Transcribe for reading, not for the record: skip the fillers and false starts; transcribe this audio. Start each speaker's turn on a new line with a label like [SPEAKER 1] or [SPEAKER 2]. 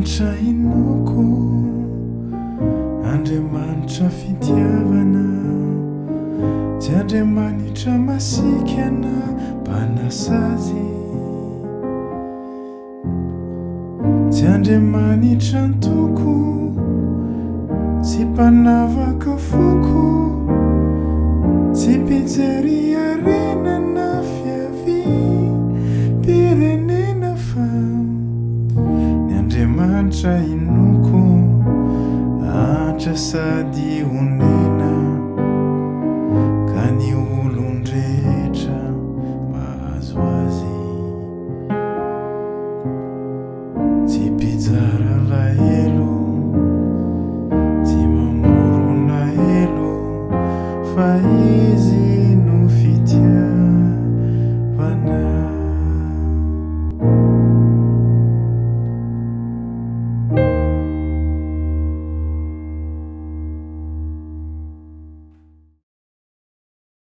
[SPEAKER 1] Andriamanitra inoko, Andriamanitra fitiavana, tsy Andriamanitra masikana mpanasazy, tsy Andriamanitra antoko, tsy mpanavaka foko, tsy mpijery arenana fiaviam-pirenena fa ny Andriamanitra inoko, atra sady onena ka ny olon-drehetra mahazo azy, tsy mpizara lahelo, tsy mamorona elo fa izy